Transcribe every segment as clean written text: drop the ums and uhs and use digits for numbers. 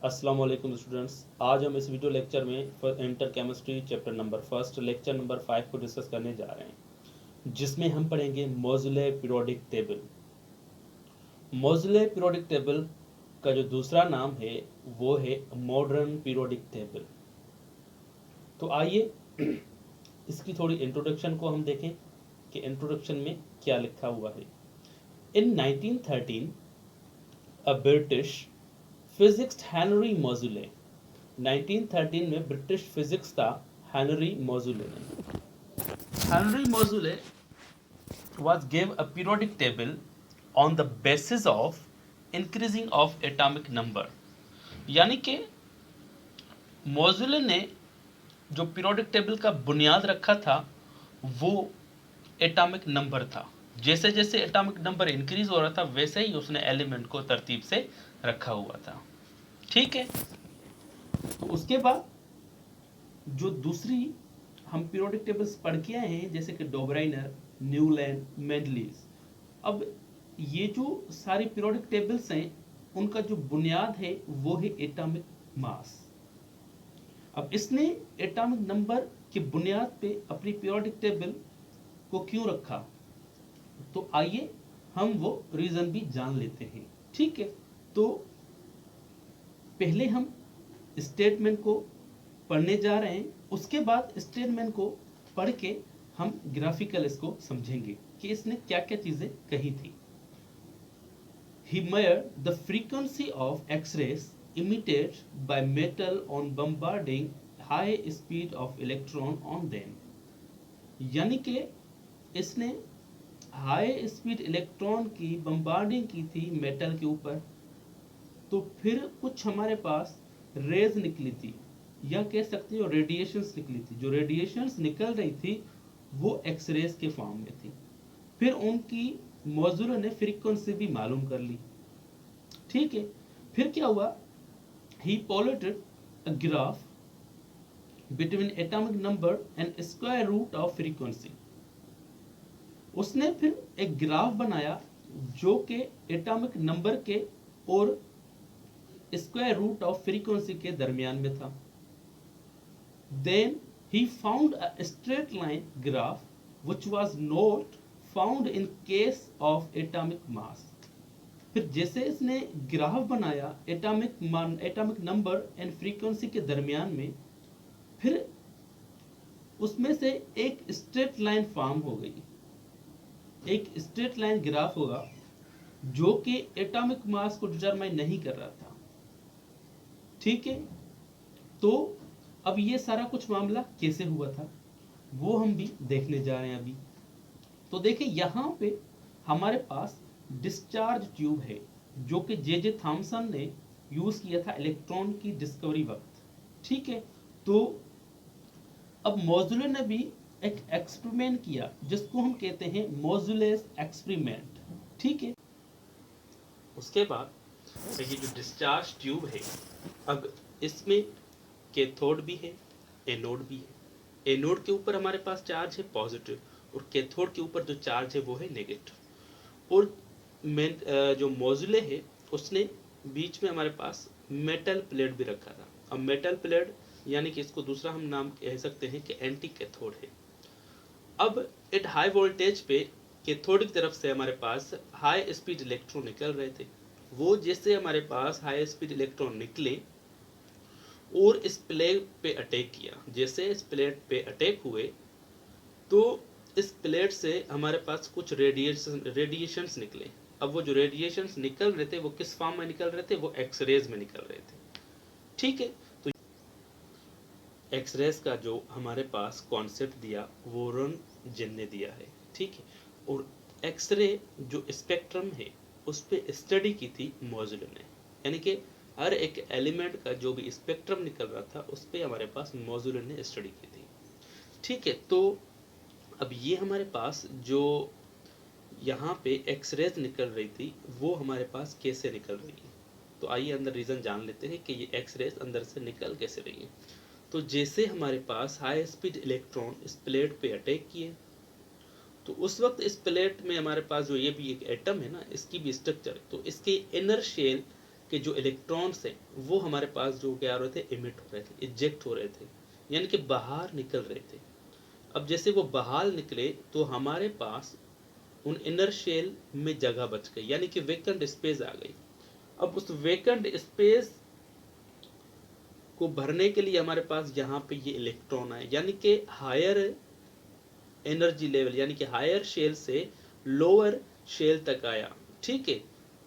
अस्सलाम वालेकुम स्टूडेंट्स। आज हम इस वीडियो लेक्चर में inter chemistry chapter number first lecture number 5 को डिस्कस करने जा रहे हैं, जिसमें हम पढ़ेंगे मोज़ुले पीरियोडिक टेबल। मोज़ुले पीरियोडिक टेबल का जो दूसरा नाम है वो है मॉडर्न पीरियोडिक टेबल। तो आइए इसकी थोड़ी इंट्रोडक्शन को हम देखें कि इंट्रोडक्शन में क्या लिखा हुआ है। In 1913 a British physics Henry Moseley, 1913 में ब्रिटिश फिजिक्स था हेनरी मोज़ुले ने। Henry Moseley was gave a periodic table on the basis of increasing of atomic number। यानी कि मोज़ुले ने जो पीरियोडिक टेबल का बुनियाद रखा था वो एटॉमिक नंबर था। जैसे जैसे एटॉमिक नंबर इंक्रीज हो रहा था वैसे ही उसने एलिमेंट को तरतीब से रखा हुआ था। ठीक है, तो उसके बाद जो दूसरी हम पीरियोडिक टेबल्स पढ़ के आए हैं जैसे कि डोबराइनर, न्यूलैंड, मेंडलीज। अब ये जो सारी पीरियोडिक टेबल्स हैं उनका जो बुनियाद है वो है एटॉमिक मास। अब इसने एटॉमिक नंबर की बुनियाद पे अपनी पीरियोडिक टेबल को क्यों रखा, तो आइए हम वो रीजन भी जान लेते हैं। ठीक है, तो पहले हम स्टेटमेंट को पढ़ने जा रहे हैं, उसके बाद स्टेटमेंट को पढ़ के हम ग्राफिकल इसको समझेंगे कि इसने क्या क्या चीजें कही थी। He measured the frequency of X-rays emitted by metal on bombarding high speed of electron on them। यानी कि इसने हाई स्पीड इलेक्ट्रॉन की बम्बार्डिंग की थी मेटल के ऊपर, तो फिर कुछ हमारे पास रेज निकली थी या कह सकते हो रेडिएशंस निकली थी। जो रेडिएशंस निकल रही थी वो एक्सरेज के फॉर्म में थी। फिर उनकी मोज़ुले ने फ्रीक्वेंसी भी मालूम कर ली। ठीक है, फिर क्या हुआ, he plotted a graph between atomic number and square root of frequency. उसने फिर एक ग्राफ बनाया जो कि एटॉमिक नंबर के और स्क्वायर रूट ऑफ फ्रीक्वेंसी के दरमियान में था। Then he found a straight line graph which was not found in case of atomic mass। फिर जैसे इसने ग्राफ बनाया एटॉमिक नंबर एंड फ्रीक्वेंसी के दरमियान में, फिर उसमें से एक स्ट्रेट लाइन फॉर्म हो गई। एक स्ट्रेट लाइन ग्राफ होगा जो कि एटॉमिक मास को डिटरमाइन नहीं कर रहा था। ठीक है, तो अब ये सारा कुछ मामला कैसे हुआ था वो हम भी देखने जा रहे हैं अभी। तो देखिए यहाँ पे हमारे पास डिस्चार्ज ट्यूब है जो कि जे थॉमसन ने यूज किया था इलेक्ट्रॉन की डिस्कवरी वक्त। ठीक है, तो अब मोज़ुले ने भी एक एक्सपेरिमेंट किया जिसको हम कहते हैं मोज़ुलेस एक्सपेरिमेंट। ठीक है, उसके बाद ये जो डिस्चार्ज ट्यूब है, अब इसमें कैथोड भी है, एनोड भी है। एनोड के ऊपर हमारे पास चार्ज है पॉजिटिव और कैथोड के ऊपर जो चार्ज है वो है नेगेटिव। और जो मोज़ुले है उसने बीच में हमारे पास मेटल प्लेट भी रखा था। अब मेटल प्लेट यानी कि इसको दूसरा हम नाम कह सकते हैं कि एंटी कैथोड है। अब एट हाई वोल्टेज पे कैथोड की तरफ से हमारे पास हाई स्पीड इलेक्ट्रॉन निकल रहे थे। वो जैसे हमारे पास हाई स्पीड इलेक्ट्रॉन निकले और इस प्लेट पे अटैक किया, जैसे इस प्लेट पे अटैक हुए तो इस प्लेट से हमारे पास कुछ रेडिएशंस निकले। अब वो जो रेडिएशंस निकल रहे थे वो किस फॉर्म में निकल रहे थे, वो एक्सरेज में निकल रहे थे। ठीक है, तो एक्सरेज का जो हमारे पास कॉन्सेप्ट दिया वो रोन्टगेन ने दिया है। ठीक है, और एक्सरे जो स्पेक्ट्रम है उस पर स्टडी की थी मोज़ुले ने। यानी कि हर एक एलिमेंट का जो भी स्पेक्ट्रम निकल रहा था उस पर हमारे पास मोज़ुले ने स्टडी की थी। ठीक है, तो अब ये हमारे पास जो यहाँ पे एक्सरेज निकल रही थी वो हमारे पास कैसे निकल रही है, तो आइए अंदर रीज़न जान लेते हैं कि ये एक्सरेज अंदर से निकल कैसे रही है। तो जैसे हमारे पास हाई स्पीड इलेक्ट्रॉन इस प्लेट पे अटैक किए तो उस वक्त इस प्लेट में हमारे पास जो ये भी एक एटम है ना, इसकी भी स्ट्रक्चर, तो इसके इनर शेल कि जो इलेक्ट्रॉन्स हैं वो हमारे पास जो क्या हो रहे थे, इमिट हो रहे थे, इजेक्ट हो रहे थे, यानी कि बाहर निकल रहे थे। अब जैसे वो बाहर निकले तो हमारे पास उन इनर शेल में जगह बच गई, यानी कि वेकेंट स्पेस आ गई। अब उस वेकेंट स्पेस को भरने के लिए हमारे पास यहाँ पे ये इलेक्ट्रॉन आए, यानी कि हायर एनर्जी लेवल, यानी कि हायर शेल से लोअर शेल तक आया। ठीक है,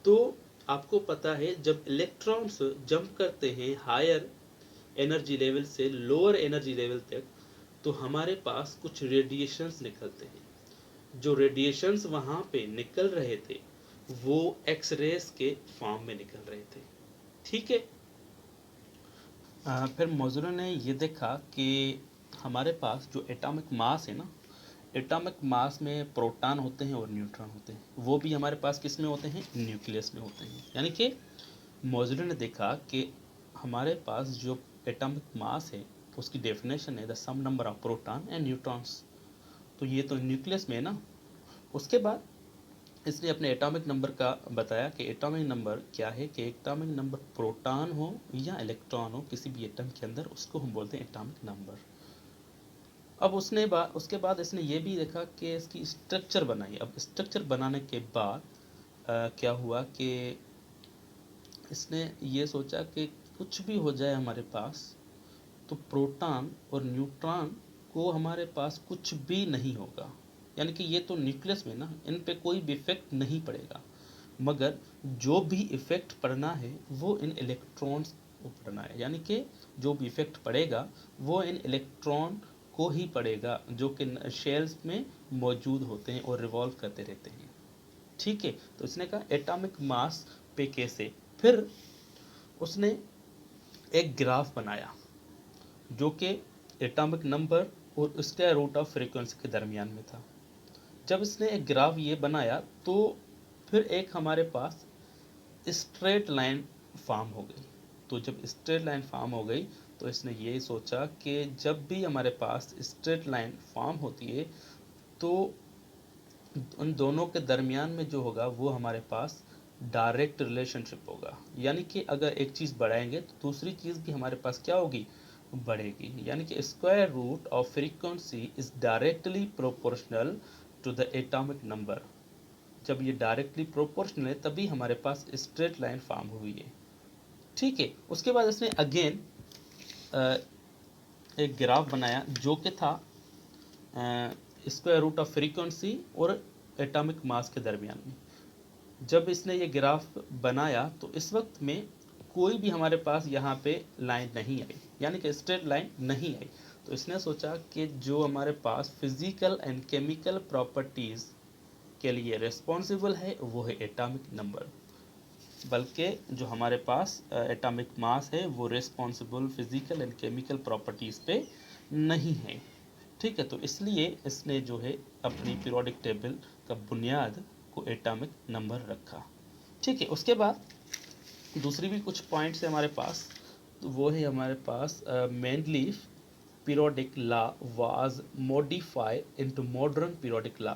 तो आपको पता है जब इलेक्ट्रॉन्स जंप करते हैं हायर एनर्जी लेवल से लोअर एनर्जी लेवल तक, तो हमारे पास कुछ रेडिएशंस निकलते हैं। जो रेडिएशंस वहाँ पे निकल रहे थे वो एक्स रेस के फॉर्म में निकल रहे थे। ठीक है, फिर मोज़ुले ने ये देखा कि हमारे पास जो एटॉमिक मास है ना, एटॉमिक मास में प्रोटॉन होते हैं और न्यूट्रॉन होते हैं, वो भी हमारे पास किस में होते हैं, न्यूक्लियस में होते हैं। यानी कि मोज़ुले ने देखा कि हमारे पास जो एटॉमिक मास है उसकी डेफिनेशन है the sum number of proton and neutrons, तो ये तो न्यूक्लियस में है ना। उसके बाद इसने अपने एटॉमिक नंबर का बताया कि एटॉमिक नंबर क्या है, कि एटॉमिक नंबर प्रोटॉन हो या इलेक्ट्रॉन हो किसी भी एटम के अंदर, उसको हम बोलते हैं एटॉमिक नंबर। अब उसके बाद इसने ये भी देखा कि इसकी स्ट्रक्चर बनाई। अब स्ट्रक्चर बनाने के बाद क्या हुआ कि इसने ये सोचा कि कुछ भी हो जाए हमारे पास, तो प्रोटॉन और न्यूट्रॉन को हमारे पास कुछ भी नहीं होगा, यानी कि ये तो न्यूक्लियस में ना, इन पे कोई भी इफेक्ट नहीं पड़ेगा, मगर जो भी इफेक्ट पड़ना है वो इन इलेक्ट्रॉन्स को पड़ना है, यानी कि जो भी इफेक्ट पड़ेगा वो इन इलेक्ट्रॉन को ही पड़ेगा जो कि शेल्स में मौजूद होते हैं और रिवॉल्व करते रहते हैं। ठीक है, तो इसने कहा एटॉमिक मास पे कैसे। फिर उसने एक ग्राफ बनाया जो कि एटॉमिक नंबर और स्क्वायर रूट ऑफ फ्रीक्वेंसी के दरमियान में था। जब इसने एक ग्राफ ये बनाया तो फिर एक हमारे पास स्ट्रेट लाइन फॉर्म हो गई। तो जब स्ट्रेट लाइन फॉर्म हो गई तो इसने ये सोचा कि जब भी हमारे पास स्ट्रेट लाइन फॉर्म होती है तो उन दोनों के दरमियान में जो होगा वो हमारे पास डायरेक्ट रिलेशनशिप होगा, यानी कि अगर एक चीज़ बढ़ाएंगे तो दूसरी चीज़ भी हमारे पास क्या होगी, बढ़ेगी। यानी कि square root of frequency is directly proportional to the atomic number. जब ये डायरेक्टली प्रोपोर्शनल है तभी हमारे पास स्ट्रेट लाइन फॉर्म हुई है। ठीक है, उसके बाद इसने अगेन एक ग्राफ बनाया जो कि था स्क्वायर रूट ऑफ फ्रीक्वेंसी और एटॉमिक मास के दरमियान में। जब इसने ये ग्राफ बनाया तो इस वक्त में कोई भी हमारे पास यहाँ पे लाइन नहीं आई, यानी कि स्ट्रेट लाइन नहीं आई। तो इसने सोचा कि जो हमारे पास फिजिकल एंड केमिकल प्रॉपर्टीज़ के लिए रिस्पॉन्सिबल है वो है एटॉमिक नंबर, बल्कि जो हमारे पास एटॉमिक मास है वो responsible physical and chemical properties पे नहीं है। ठीक है, तो इसलिए इसने जो है अपनी पीरियोडिक टेबल का बुनियाद को एटॉमिक नंबर रखा। ठीक है, उसके बाद दूसरी भी कुछ पॉइंट्स है हमारे पास, तो वो है हमारे पास Mendeleev periodic law was modified into modern periodic law.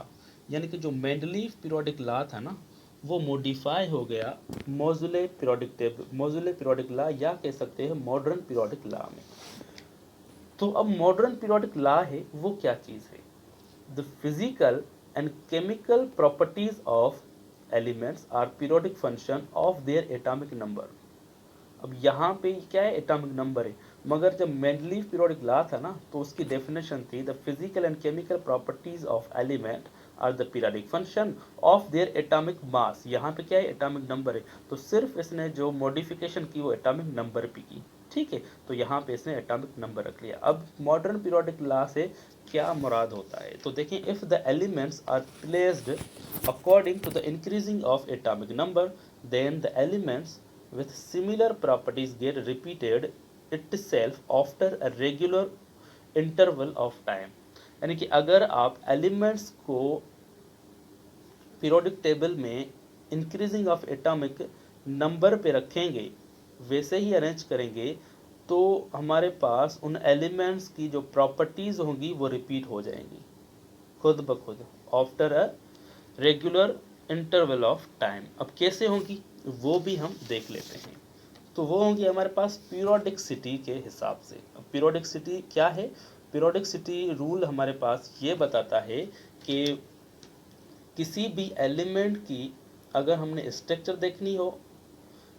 यानी कि जो मेंडलीफ पीरियोडिक लॉ था ना वो मॉडिफाई हो गया मोज़ुले पीरियोडिक टेबल, मोज़ुले पीरियोडिक लॉ या कह सकते हैं मॉडर्न पीरियोडिक लॉ में। तो अब मॉडर्न पीरियोडिक लॉ है वो क्या चीज़ है, the physical and chemical properties of elements are periodic function of their atomic number. अब यहाँ पे क्या है, एटॉमिक नंबर है, मगर जब मेंडलीफ पीरियोडिक लॉ था ना तो उसकी डेफिनेशन थी the physical and chemical properties of element are the periodic function of their atomic mass. यहाँ पे क्या है, एटॉमिक नंबर है, तो सिर्फ इसने जो मॉडिफिकेशन की वो एटॉमिक नंबर पे की। ठीक है, तो यहाँ पे इसने एटॉमिक नंबर रख लिया। अब मॉडर्न पीरियोडिक लॉ से क्या मुराद होता है, तो देखें, if the elements are placed according to the increasing of atomic number then the elements with similar properties get repeated itself after a regular interval of time। यानी कि अगर आप एलिमेंट्स को पीरियोडिक टेबल में इंक्रीजिंग ऑफ एटॉमिक नंबर पे रखेंगे, वैसे ही arrange करेंगे, तो हमारे पास उन एलिमेंट्स की जो प्रॉपर्टीज़ होंगी वो रिपीट हो जाएंगी खुद ब खुद after a regular interval of time. अब कैसे होंगी, वो भी हम देख लेते हैं। तो वो होंगी हमारे पास पीरियोडिसिटी के हिसाब से। पीरियोडिसिटी क्या है? पीरियोडिसिटी रूल हमारे पास ये बताता है कि किसी भी एलिमेंट की अगर हमने स्ट्रक्चर देखनी हो,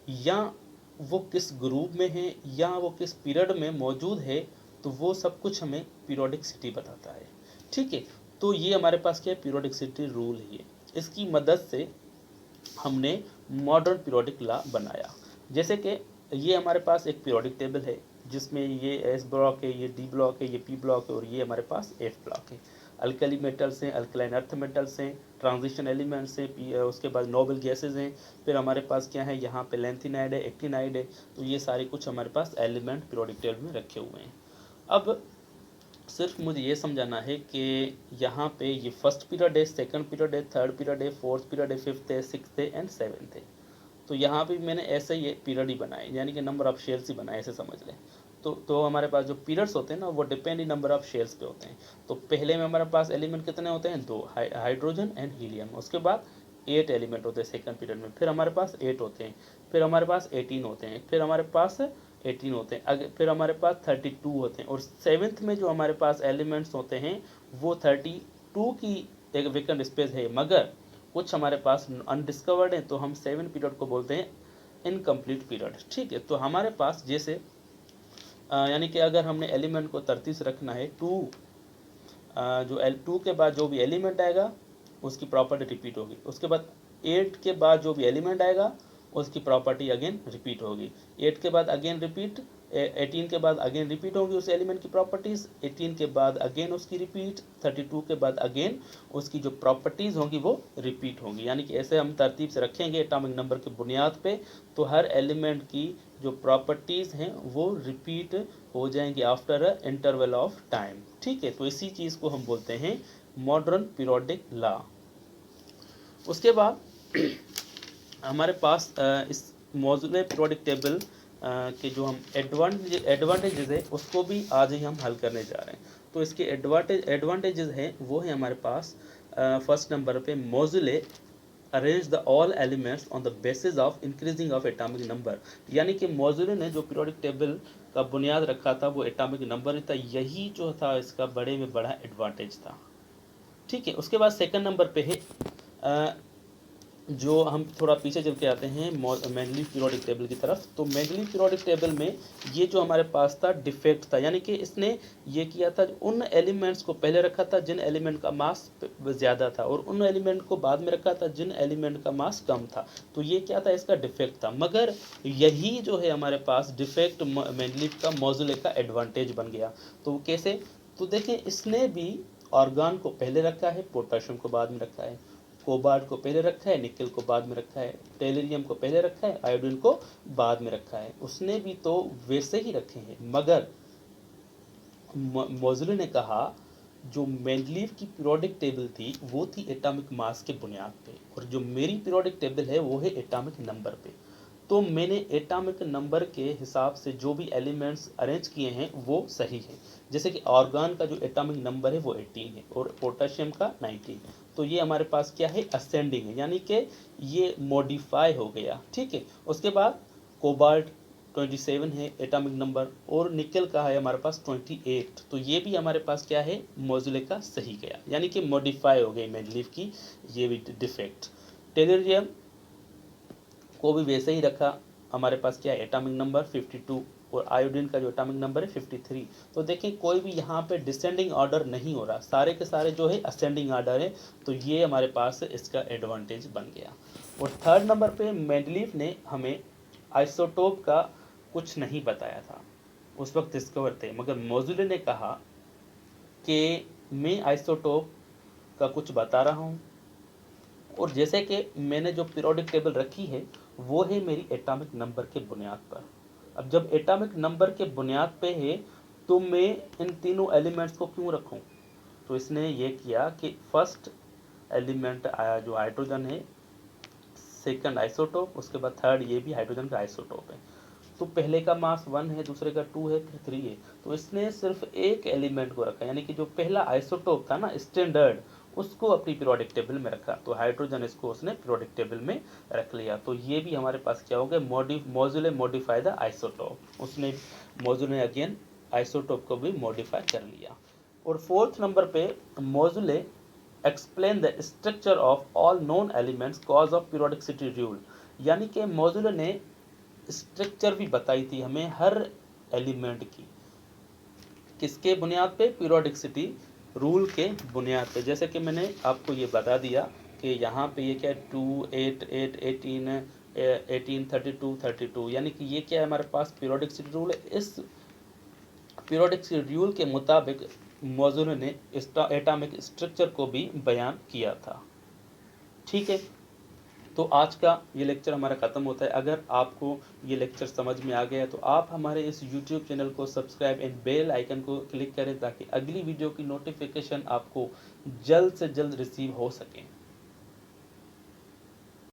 या वो किस ग्रुप में है, या वो किस पीरियड में मौजूद है, तो वो सब कुछ हमें पीरियोडिसिटी बताता है। ठीक है, तो ये हमारे पास क्या है? पीरियोडिसिटी रूल है। इसकी मदद से हमने मॉडर्न पीरियोडिक लॉ बनाया। जैसे कि ये हमारे पास एक पीरियोडिक टेबल है जिसमें ये एस ब्लॉक है, ये डी ब्लॉक है, ये पी ब्लॉक है, और ये हमारे पास एफ ब्लॉक है। अल्कली मेटल्स हैं, अल्कलाइन अर्थ मेटल्स हैं, ट्रांजिशन एलिमेंट्स हैं, उसके बाद नोबल गैसेज हैं, फिर हमारे पास क्या है, यहाँ पे लेंथिनाइड है, एक्टिनाइड है। तो ये सारे कुछ हमारे पास एलिमेंट पीरियोडिक टेबल में रखे हुए हैं। अब सिर्फ मुझे ये समझाना है कि यहाँ पे ये फर्स्ट पीरियड है, सेकंड पीरियड है, थर्ड पीरियड है, फोर्थ पीरियड है, फिफ्थ है, सिक्स्थ है एंड सेवन्थ है। तो यहाँ पे मैंने ऐसे ही पीरियड ही बनाए, यानी कि नंबर ऑफ शेल्स ही बनाए, ऐसे समझ लें। तो हमारे पास जो पीरियड्स होते हैं ना, वो डिपेंड नंबर ऑफ शेल्स पे होते हैं। तो पहले में हमारे पास एलिमेंट कितने होते हैं? 2, हाइड्रोजन एंड हीलियम। उसके बाद 8 एलिमेंट होते हैं सेकंड पीरियड में, फिर हमारे पास 8 होते हैं, फिर हमारे पास 18 होते हैं, फिर हमारे पास 18 होते हैं, फिर हमारे पास 32 होते हैं, और सेवन्थ में जो हमारे पास एलिमेंट्स होते हैं वो 32 की एक वेकेंट स्पेस है, मगर कुछ हमारे पास अनडिस्कवर्ड है, तो हम 7 पीरियड को बोलते हैं इनकम्प्लीट पीरियड। ठीक है, तो हमारे पास जैसे यानी कि अगर हमने एलिमेंट को तरतीब से रखना है, 2 जो L2 के बाद जो भी एलिमेंट आएगा उसकी प्रॉपर्टी रिपीट होगी, उसके बाद 8 के बाद जो भी एलिमेंट आएगा उसकी प्रॉपर्टी अगेन रिपीट होगी, 8 के बाद अगेन रिपीट, 18 के बाद अगेन रिपीट होगी उस एलिमेंट की प्रॉपर्टीज़, 18 के बाद अगेन उसकी रिपीट, 32 के बाद अगेन उसकी जो प्रॉपर्टीज़ होंगी वो रिपीट होंगी। यानी कि ऐसे हम तरतीब से रखेंगे एटॉमिक नंबर की बुनियाद पे, तो हर एलिमेंट की जो प्रॉपर्टीज़ हैं वो रिपीट हो जाएंगी after a interval of time. ठीक है, तो इसी चीज़ को हम बोलते हैं मॉडर्न पीरियोडिक लॉ। उसके बाद हमारे पास इस मौजूदा पीरियोडिक टेबल के जो हम एडवांटेजेस है उसको भी आज ही हम हल करने जा रहे हैं। तो इसके एडवांटेजेस हैं वो है हमारे पास फर्स्ट नंबर पे Moseley arrange the all elements on the basis of increasing of atomic number. यानी कि मौजूले ने जो पीरियोडिक टेबल का बुनियाद रखा था वो एटॉमिक नंबर था, यही जो था इसका बड़े में बड़ा एडवांटेज था। ठीक है, उसके बाद सेकंड नंबर पे है जो हम थोड़ा पीछे चल के आते हैं मेंडलीव पीरियोडिक टेबल की तरफ। तो मेंडलीव पीरियोडिक टेबल में ये जो हमारे पास था डिफेक्ट था, यानी कि इसने ये किया था उन एलिमेंट्स को पहले रखा था जिन एलिमेंट का मास ज़्यादा था, और उन एलिमेंट को बाद में रखा था जिन एलिमेंट का मास कम था। तो ये क्या था? इसका डिफेक्ट था। मगर यही जो है हमारे पास डिफेक्ट मेंडलीव का मौजूले का एडवांटेज बन गया। तो कैसे? तो देखें, इसने भी ऑर्गन को पहले रखा है, पोटेशियम को बाद में रखा है, कोबाल्ट को पहले रखा है, निकल को बाद में रखा है, टेलरियम को पहले रखा है, आयोडीन को बाद में रखा है। उसने भी तो वैसे ही रखे हैं, मगर मोज़ले ने कहा जो मेंडलीव की पीरियोडिक टेबल थी वो थी एटॉमिक मास के बुनियाद पे, और जो मेरी पीरियोडिक टेबल है वो है एटॉमिक नंबर पे। तो मैंने एटॉमिक नंबर के हिसाब से जो भी एलिमेंट्स अरेंज किए हैं वो सही है। जैसे कि ऑर्गन का जो एटॉमिक नंबर है वो 18 है और पोटेशियम का 19। तो ये हमारे पास क्या है? असेंडिंग है, यानी कि ये मॉडिफाई हो गया। ठीक है, उसके बाद कोबाल्ट 27 है एटॉमिक नंबर, और निकल का है हमारे पास 28। तो ये भी हमारे पास क्या है? मौजूले का सही गया, यानी कि मॉडिफाई हो गई मेंडलीव की ये भी डिफेक्ट। टेलरियम को भी वैसे ही रखा, हमारे पास क्या है? एटॉमिक नंबर 52, और आयोडीन का जो एटॉमिक नंबर है 53। तो देखें कोई भी यहाँ पे डिसेंडिंग ऑर्डर नहीं हो रहा, सारे के सारे जो है असेंडिंग ऑर्डर है। तो ये हमारे पास इसका एडवांटेज बन गया। और थर्ड नंबर पे मेंडलीव ने हमें आइसोटोप का कुछ नहीं बताया था, उस वक्त डिस्कवर थे, मगर मोज़ुले ने कहा कि मैं आइसोटोप का कुछ बता रहा हूँ, और जैसे कि मैंने जो पीरियोडिक टेबल रखी है वो है मेरी एटॉमिक नंबर के बुनियाद पर। अब जब एटॉमिक नंबर के बुनियाद पे है तो मैं इन तीनों एलिमेंट्स को क्यों रखूं? तो इसने ये किया कि फर्स्ट एलिमेंट आया जो हाइड्रोजन है, सेकंड आइसोटोप, उसके बाद थर्ड ये भी हाइड्रोजन का आइसोटोप है। तो पहले का मास 1 है, दूसरे का 2 है, फिर 3 है। तो इसने सिर्फ एक एलिमेंट को रखा, यानी कि जो पहला आइसोटोप था ना स्टैंडर्ड, उसको अपनी पीरियोडिक टेबल में रखा, तो हाइड्रोजन इसको उसने पीरियोडिक टेबल में रख लिया। तो ये भी हमारे पास क्या हो गया, मोजुले मॉडिफाई द आइसोटोप, उसने मोजुले अगेन आइसोटोप को भी मॉडिफाई कर लिया। और फोर्थ नंबर पे Moseley explain the structure of all known elements cause of periodicity rule, यानी कि मोजुले ने स्ट्रक्चर भी बताई थी हमें हर एलिमेंट की, किसके बुनियाद पे, पीरियोडिसिटी रूल के बुनियाद पे। जैसे कि मैंने आपको ये बता दिया कि यहाँ पे ये क्या है 2 8 8 18 18 32 32, यानी कि ये क्या है हमारे पास पीरियोडिसिटी रूल है। इस पीरियोडिसिटी रूल के मुताबिक मोजुले ने एटॉमिक स्ट्रक्चर को भी बयान किया था। ठीक है, तो आज का ये लेक्चर हमारा ख़त्म होता है। अगर आपको ये लेक्चर समझ में आ गया तो आप हमारे इस YouTube चैनल को सब्सक्राइब एंड बेल आइकन को क्लिक करें ताकि अगली वीडियो की नोटिफिकेशन आपको जल्द से जल्द रिसीव हो सके।